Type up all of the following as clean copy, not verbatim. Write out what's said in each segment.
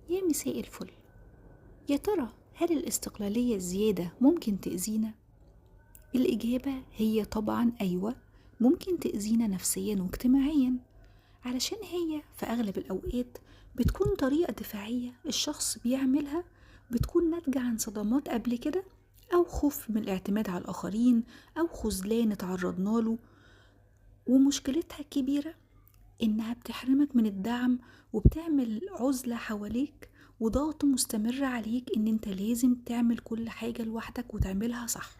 يا مساء الفل. يا ترى هل الاستقلالية الزيادة ممكن تأذينا؟ الإجابة هي طبعا أيوة، ممكن تأذينا نفسيا واجتماعيا، علشان هي في أغلب الأوقات بتكون طريقة دفاعية الشخص بيعملها، بتكون ناتجة عن صدمات قبل كده، أو خوف من الاعتماد على الآخرين، أو خذلان اتعرضنا له. ومشكلتها الكبيرة إنها بتحرمك من الدعم، وبتعمل عزلة حواليك وضغط مستمر عليك إن أنت لازم تعمل كل حاجة لوحدك وتعملها صح.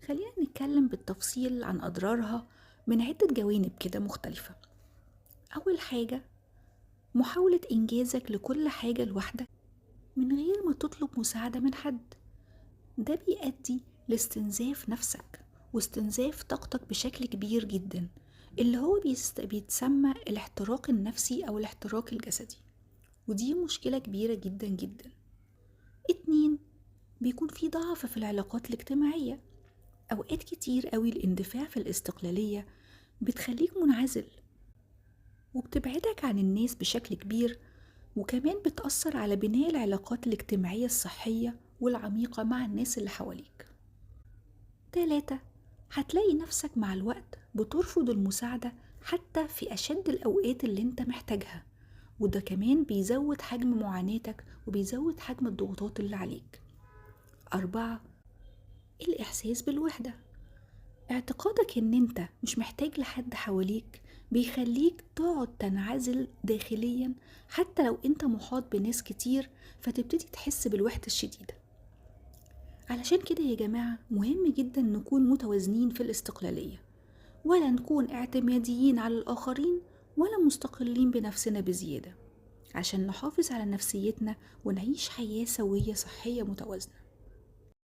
خلينا نتكلم بالتفصيل عن أضرارها من عدة جوانب كده مختلفة. أول حاجة، محاولة إنجازك لكل حاجة لوحدك من غير ما تطلب مساعدة من حد. ده بيؤدي لاستنزاف نفسك واستنزاف طاقتك بشكل كبير جدا، اللي هو بيتسمى الاحتراق النفسي أو الاحتراق الجسدي، ودي مشكلة كبيرة جدا جدا. اتنين، بيكون في ضعف في العلاقات الاجتماعية. أوقات كتير قوي الاندفاع في الاستقلالية بتخليك منعزل، وبتبعدك عن الناس بشكل كبير، وكمان بتأثر على بناء العلاقات الاجتماعية الصحية والعميقة مع الناس اللي حواليك. تلاتة، هتلاقي نفسك مع الوقت بترفض المساعدة حتى في أشد الأوقات اللي انت محتاجها، وده كمان بيزود حجم معاناتك وبيزود حجم الضغوطات اللي عليك. أربعة، الإحساس بالوحدة. اعتقادك ان انت مش محتاج لحد حواليك بيخليك تقعد تنعزل داخليا حتى لو انت محاط بناس كتير، فتبتدي تحس بالوحدة الشديدة. علشان كده يا جماعة مهم جدا نكون متوازنين في الاستقلالية، ولا نكون اعتماديين على الآخرين، ولا مستقلين بنفسنا بزيادة، عشان نحافظ على نفسيتنا ونعيش حياة سوية صحية متوازنة.